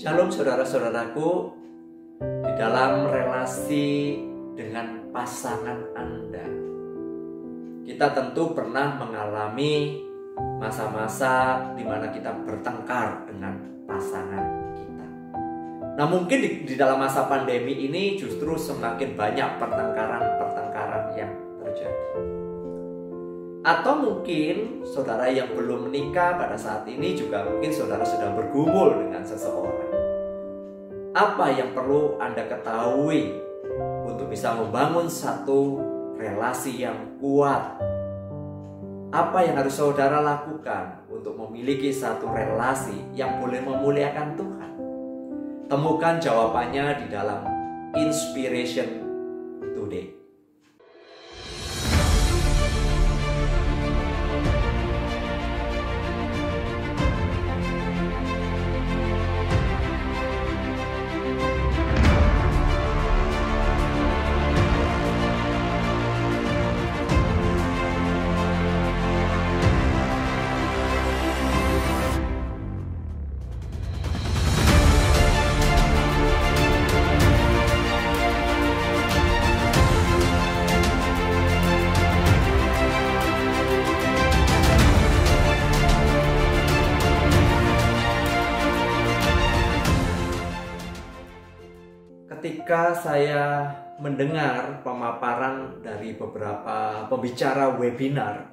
Shalom saudara-saudaraku, di dalam relasi dengan pasangan Anda, kita tentu pernah mengalami masa-masa di mana kita bertengkar dengan pasangan kita. Nah, mungkin di dalam masa pandemi ini justru semakin banyak pertengkaran-pertengkaran yang terjadi. Atau mungkin saudara yang belum menikah pada saat ini juga mungkin saudara sedang bergumul dengan seseorang. Apa yang perlu Anda ketahui untuk bisa membangun satu relasi yang kuat? Apa yang harus saudara lakukan untuk memiliki satu relasi yang boleh memuliakan Tuhan? Temukan jawabannya di dalam Inspiration Today. Ketika saya mendengar pemaparan dari beberapa pembicara webinar,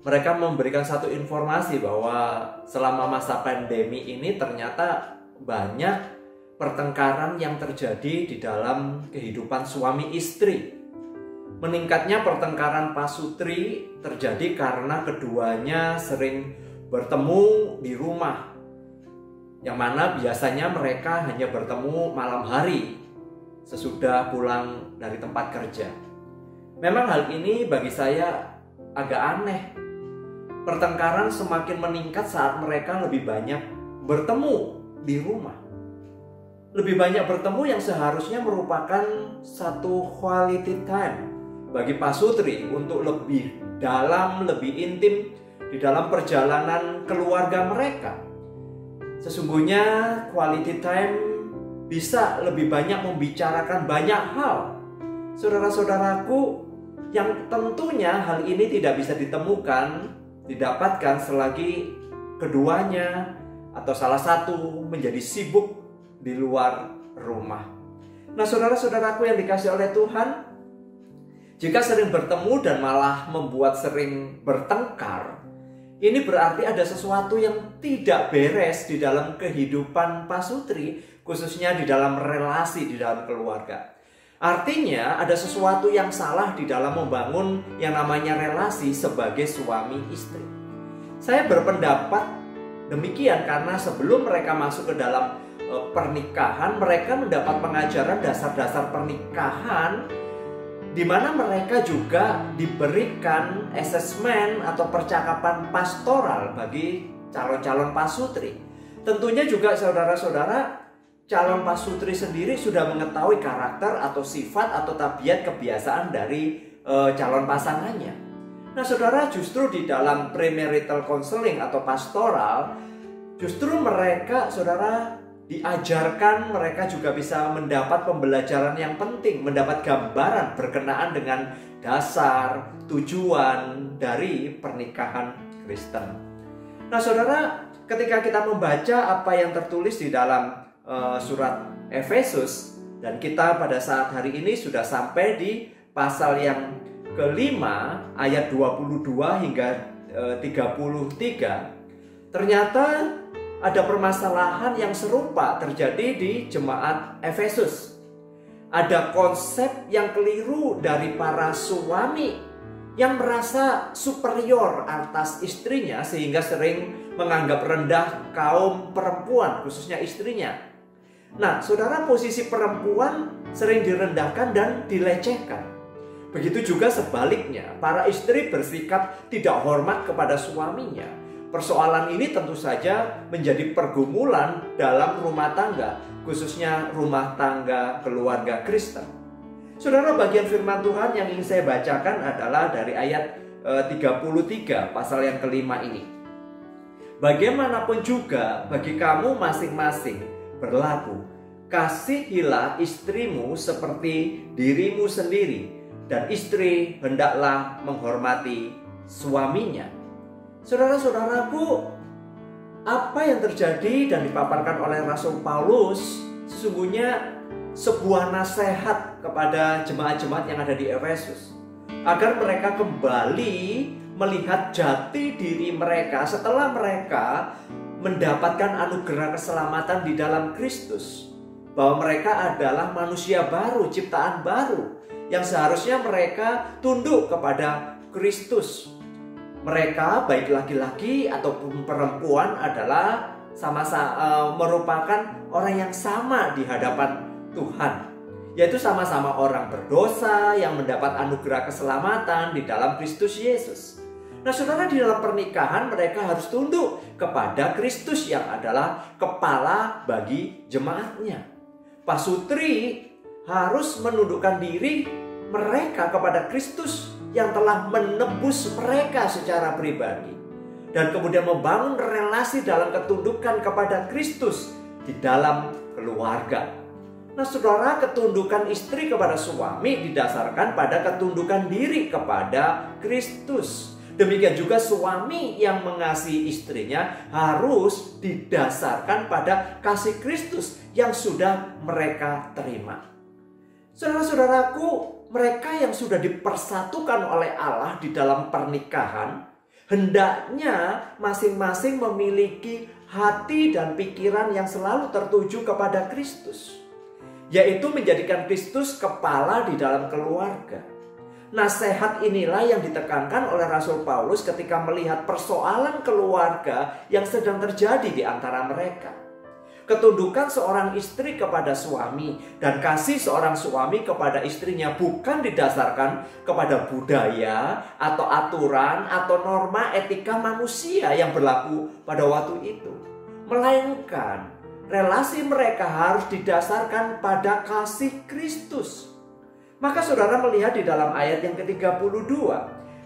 mereka memberikan satu informasi bahwa selama masa pandemi ini ternyata banyak pertengkaran yang terjadi di dalam kehidupan suami istri. Meningkatnya pertengkaran pasutri terjadi karena keduanya sering bertemu di rumah, yang mana biasanya mereka hanya bertemu malam hari sesudah pulang dari tempat kerja. Memang hal ini bagi saya agak aneh. Pertengkaran semakin meningkat saat mereka lebih banyak bertemu di rumah. Lebih banyak bertemu yang seharusnya merupakan satu quality time bagi pasutri untuk lebih dalam, lebih intim di dalam perjalanan keluarga mereka. Sesungguhnya quality time bisa lebih banyak membicarakan banyak hal, saudara-saudaraku, yang tentunya hal ini tidak bisa didapatkan selagi keduanya atau salah satu menjadi sibuk di luar rumah. Nah, saudara-saudaraku yang dikasihi oleh Tuhan, jika sering bertemu dan malah membuat sering bertengkar, ini berarti ada sesuatu yang tidak beres di dalam kehidupan pasutri, khususnya di dalam relasi di dalam keluarga. Artinya ada sesuatu yang salah di dalam membangun yang namanya relasi sebagai suami istri. Saya berpendapat demikian karena sebelum mereka masuk ke dalam pernikahan, mereka mendapat pengajaran dasar-dasar pernikahan, di mana mereka juga diberikan asesmen atau percakapan pastoral bagi calon-calon pasutri. Tentunya juga saudara-saudara, calon pasutri sendiri sudah mengetahui karakter atau sifat atau tabiat kebiasaan dari calon pasangannya. Nah, saudara, justru di dalam premarital counseling atau pastoral, justru mereka, saudara, diajarkan, mereka juga bisa mendapat pembelajaran yang penting, mendapat gambaran berkenaan dengan dasar, tujuan dari pernikahan Kristen. Nah, saudara, ketika kita membaca apa yang tertulis di dalam surat Efesus, dan kita pada saat hari ini sudah sampai di pasal yang kelima, ayat 22 hingga 33, ternyata ada permasalahan yang serupa terjadi di jemaat Efesus. Ada konsep yang keliru dari para suami yang merasa superior atas istrinya sehingga sering menganggap rendah kaum perempuan, khususnya istrinya. Nah, saudara, posisi perempuan sering direndahkan dan dilecehkan. Begitu juga sebaliknya, para istri bersikap tidak hormat kepada suaminya. Persoalan ini tentu saja menjadi pergumulan dalam rumah tangga, khususnya rumah tangga keluarga Kristen. Saudara, bagian firman Tuhan yang ingin saya bacakan adalah dari ayat 33 pasal yang kelima ini. Bagaimanapun juga bagi kamu masing-masing berlaku, kasihilah istrimu seperti dirimu sendiri, dan istri hendaklah menghormati suaminya. Saudara-saudaraku, apa yang terjadi dan dipaparkan oleh Rasul Paulus sesungguhnya sebuah nasihat kepada jemaat-jemaat yang ada di Efesus, agar mereka kembali melihat jati diri mereka setelah mereka mendapatkan anugerah keselamatan di dalam Kristus, bahwa mereka adalah manusia baru, ciptaan baru, yang seharusnya mereka tunduk kepada Kristus. Mereka baik laki-laki ataupun perempuan adalah sama-sama merupakan orang yang sama di hadapan Tuhan, yaitu sama-sama orang berdosa yang mendapat anugerah keselamatan di dalam Kristus Yesus. Nah, saudara, di dalam pernikahan mereka harus tunduk kepada Kristus yang adalah kepala bagi jemaatnya. Pasutri harus menundukkan diri mereka kepada Kristus yang telah menebus mereka secara pribadi, dan kemudian membangun relasi dalam ketundukan kepada Kristus di dalam keluarga. Nah, saudara, ketundukan istri kepada suami didasarkan pada ketundukan diri kepada Kristus. Demikian juga suami yang mengasihi istrinya harus didasarkan pada kasih Kristus yang sudah mereka terima. Saudara-saudaraku, mereka yang sudah dipersatukan oleh Allah di dalam pernikahan, hendaknya masing-masing memiliki hati dan pikiran yang selalu tertuju kepada Kristus, yaitu menjadikan Kristus kepala di dalam keluarga. Nasihat inilah yang ditekankan oleh Rasul Paulus ketika melihat persoalan keluarga yang sedang terjadi di antara mereka. Ketundukan seorang istri kepada suami dan kasih seorang suami kepada istrinya bukan didasarkan kepada budaya atau aturan atau norma etika manusia yang berlaku pada waktu itu, melainkan relasi mereka harus didasarkan pada kasih Kristus. Maka saudara melihat di dalam ayat yang ke-32,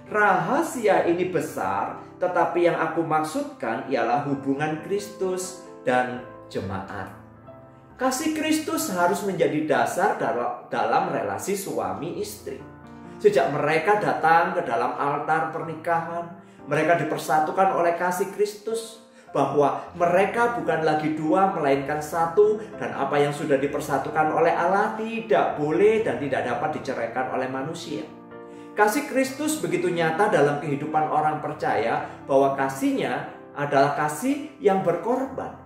rahasia ini besar, tetapi yang aku maksudkan ialah hubungan Kristus dan jemaat. Kasih Kristus harus menjadi dasar dalam relasi suami istri. Sejak mereka datang ke dalam altar pernikahan, mereka dipersatukan oleh kasih Kristus, bahwa mereka bukan lagi dua melainkan satu, dan apa yang sudah dipersatukan oleh Allah tidak boleh dan tidak dapat diceraikan oleh manusia. Kasih Kristus begitu nyata dalam kehidupan orang percaya bahwa kasihnya adalah kasih yang berkorban.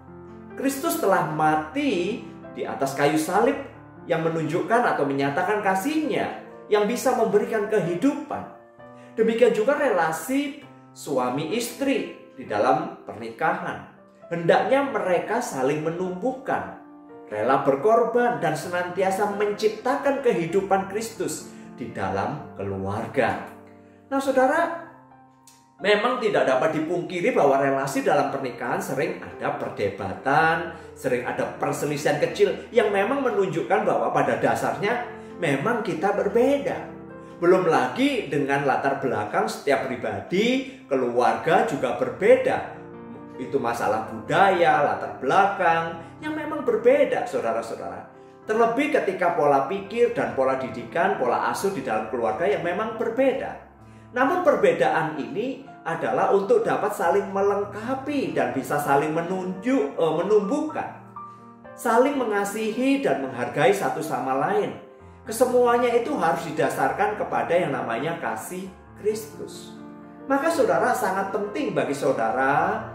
Kristus telah mati di atas kayu salib yang menunjukkan atau menyatakan kasihnya yang bisa memberikan kehidupan. Demikian juga relasi suami istri di dalam pernikahan. Hendaknya mereka saling menumbuhkan, rela berkorban, dan senantiasa menciptakan kehidupan Kristus di dalam keluarga. Nah, saudara, memang tidak dapat dipungkiri bahwa relasi dalam pernikahan sering ada perdebatan, sering ada perselisihan kecil yang memang menunjukkan bahwa pada dasarnya memang kita berbeda. Belum lagi dengan latar belakang setiap pribadi, keluarga juga berbeda. Itu masalah budaya, latar belakang yang memang berbeda, saudara-saudara. Terlebih ketika pola pikir dan pola didikan, pola asuh di dalam keluarga yang memang berbeda. Namun perbedaan ini adalah untuk dapat saling melengkapi dan bisa saling menumbuhkan, saling mengasihi dan menghargai satu sama lain. Kesemuanya itu harus didasarkan kepada yang namanya kasih Kristus. Maka saudara, sangat penting bagi saudara,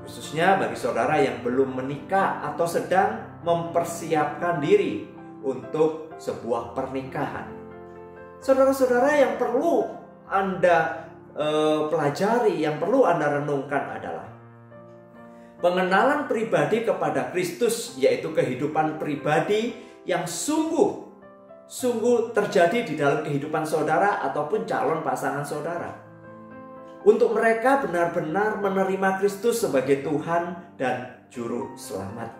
khususnya bagi saudara yang belum menikah atau sedang mempersiapkan diri untuk sebuah pernikahan. Saudara-saudara, yang perlu Anda pelajari, yang perlu Anda renungkan adalah pengenalan pribadi kepada Kristus, yaitu kehidupan pribadi yang sungguh terjadi di dalam kehidupan saudara ataupun calon pasangan saudara. Untuk mereka benar-benar menerima Kristus sebagai Tuhan dan Juru Selamat.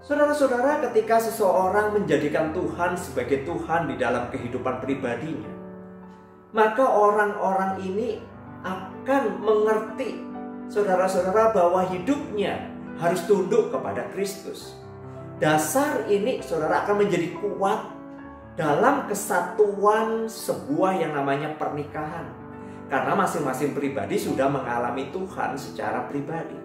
Saudara-saudara, ketika seseorang menjadikan Tuhan sebagai Tuhan di dalam kehidupan pribadinya, maka orang-orang ini akan mengerti saudara-saudara, bahwa hidupnya harus tunduk kepada Kristus. Dasar ini saudara akan menjadi kuat dalam kesatuan sebuah yang namanya pernikahan. Karena masing-masing pribadi sudah mengalami Tuhan secara pribadi.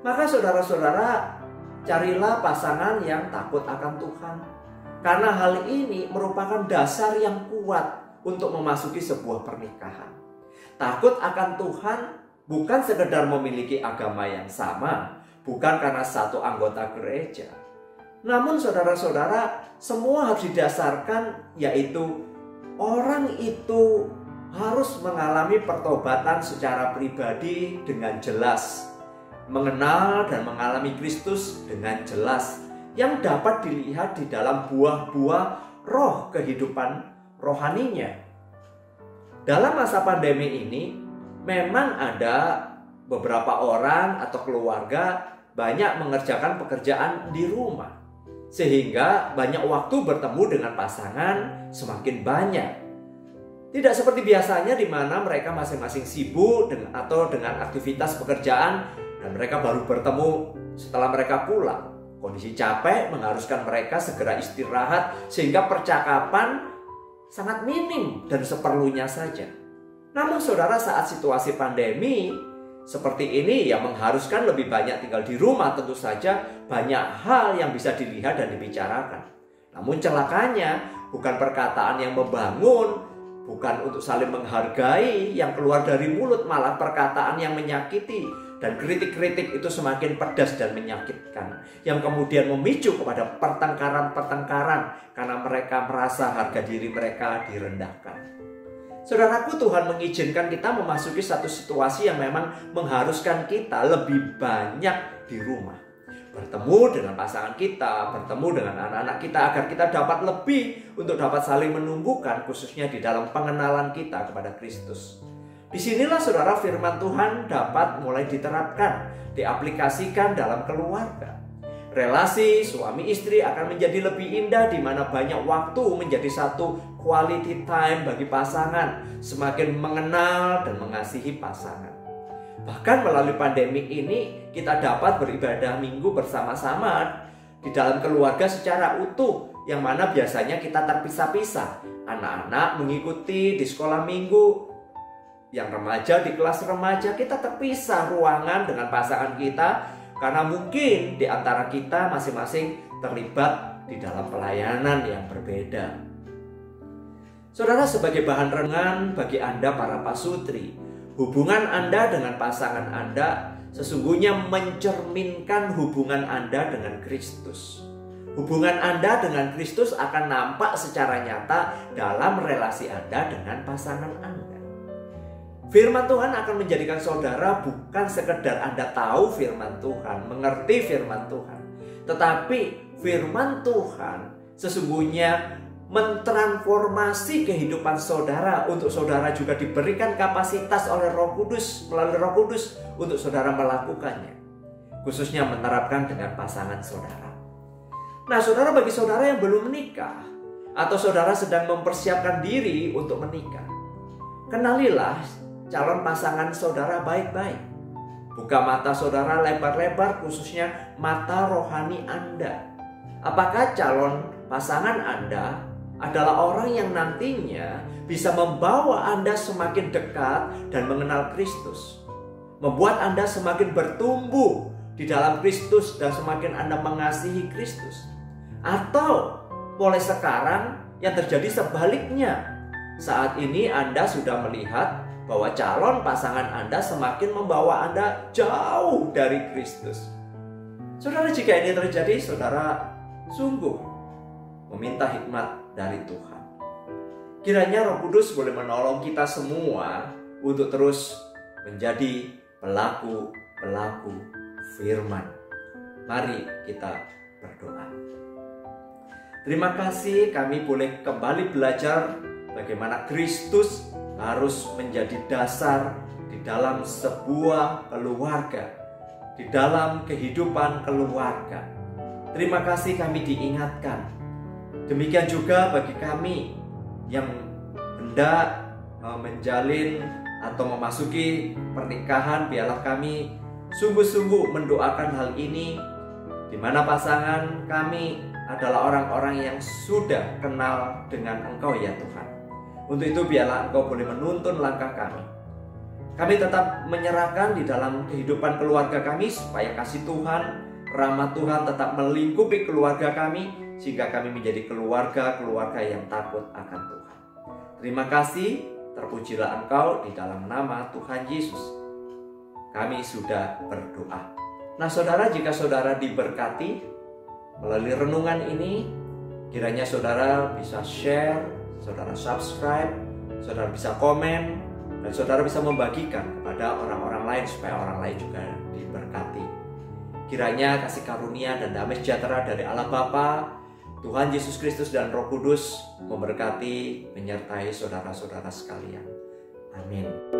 Maka saudara-saudara, carilah pasangan yang takut akan Tuhan. Karena hal ini merupakan dasar yang kuat untuk memasuki sebuah pernikahan. Takut akan Tuhan bukan sekedar memiliki agama yang sama, bukan karena satu anggota gereja. Namun saudara-saudara, semua harus didasarkan, yaitu orang itu harus mengalami pertobatan secara pribadi dengan jelas, mengenal dan mengalami Kristus dengan jelas, yang dapat dilihat di dalam buah-buah roh kehidupan rohaninya. Dalam masa pandemi ini, memang ada beberapa orang atau keluarga banyak mengerjakan pekerjaan di rumah, sehingga banyak waktu bertemu dengan pasangan semakin banyak. Tidak seperti biasanya di mana mereka masing-masing sibuk atau dengan aktivitas pekerjaan dan mereka baru bertemu setelah mereka pulang. Kondisi capek mengharuskan mereka segera istirahat sehingga percakapan sangat minim dan seperlunya saja. Namun saudara, saat situasi pandemi seperti ini yang mengharuskan lebih banyak tinggal di rumah, tentu saja banyak hal yang bisa dilihat dan dibicarakan. Namun celakanya bukan perkataan yang membangun, bukan untuk saling menghargai yang keluar dari mulut, malah perkataan yang menyakiti. Dan kritik-kritik itu semakin pedas dan menyakitkan, yang kemudian memicu kepada pertengkaran-pertengkaran karena mereka merasa harga diri mereka direndahkan. Saudaraku, Tuhan mengizinkan kita memasuki satu situasi yang memang mengharuskan kita lebih banyak di rumah, bertemu dengan pasangan kita, bertemu dengan anak-anak kita, agar kita dapat lebih untuk dapat saling menumbuhkan, khususnya di dalam pengenalan kita kepada Kristus. Disinilah saudara, firman Tuhan dapat mulai diterapkan, diaplikasikan dalam keluarga. Relasi suami istri akan menjadi lebih indah, di mana banyak waktu menjadi satu quality time bagi pasangan, semakin mengenal dan mengasihi pasangan. Bahkan melalui pandemi ini kita dapat beribadah minggu bersama-sama di dalam keluarga secara utuh, yang mana biasanya kita terpisah-pisah. Anak-anak mengikuti di sekolah minggu, yang remaja di kelas remaja, kita terpisah ruangan dengan pasangan kita karena mungkin di antara kita masing-masing terlibat di dalam pelayanan yang berbeda. Saudara, sebagai bahan renungan bagi Anda para pasutri, hubungan Anda dengan pasangan Anda sesungguhnya mencerminkan hubungan Anda dengan Kristus. Hubungan Anda dengan Kristus akan nampak secara nyata dalam relasi Anda dengan pasangan Anda. Firman Tuhan akan menjadikan saudara bukan sekedar Anda tahu firman Tuhan, mengerti firman Tuhan, tetapi firman Tuhan sesungguhnya mentransformasi kehidupan saudara, untuk saudara juga diberikan kapasitas oleh Roh Kudus, melalui Roh Kudus, untuk saudara melakukannya, khususnya menerapkan dengan pasangan saudara. Nah saudara, bagi saudara yang belum menikah atau saudara sedang mempersiapkan diri untuk menikah, kenalilah calon pasangan saudara baik-baik. Buka mata saudara lebar-lebar, khususnya mata rohani Anda. Apakah calon pasangan Anda adalah orang yang nantinya bisa membawa Anda semakin dekat dan mengenal Kristus, membuat Anda semakin bertumbuh di dalam Kristus dan semakin Anda mengasihi Kristus? Atau mulai sekarang yang terjadi sebaliknya, saat ini Anda sudah melihat bahwa calon pasangan Anda semakin membawa Anda jauh dari Kristus? Saudara, jika ini terjadi, saudara sungguh meminta hikmat dari Tuhan. Kiranya Roh Kudus boleh menolong kita semua untuk terus menjadi pelaku-pelaku firman. Mari kita berdoa. Terima kasih kami boleh kembali belajar bagaimana Kristus harus menjadi dasar di dalam sebuah keluarga, di dalam kehidupan keluarga. Terima kasih kami diingatkan. Demikian juga bagi kami yang hendak menjalin atau memasuki pernikahan, biarlah kami sungguh-sungguh mendoakan hal ini, di mana pasangan kami adalah orang-orang yang sudah kenal dengan Engkau ya Tuhan. Untuk itu biarlah Engkau boleh menuntun langkah kami. Kami tetap menyerahkan di dalam kehidupan keluarga kami, supaya kasih Tuhan, rahmat Tuhan tetap melingkupi keluarga kami, sehingga kami menjadi keluarga yang takut akan Tuhan. Terima kasih, terpujilah Engkau di dalam nama Tuhan Yesus. Kami sudah berdoa. Nah saudara, jika saudara diberkati melalui renungan ini, kiranya saudara bisa share, saudara subscribe, saudara bisa komen, dan saudara bisa membagikan kepada orang-orang lain supaya orang lain juga diberkati. Kiranya kasih karunia dan damai sejahtera dari Allah Bapa, Tuhan Yesus Kristus dan Roh Kudus memberkati, menyertai saudara-saudara sekalian. Amin.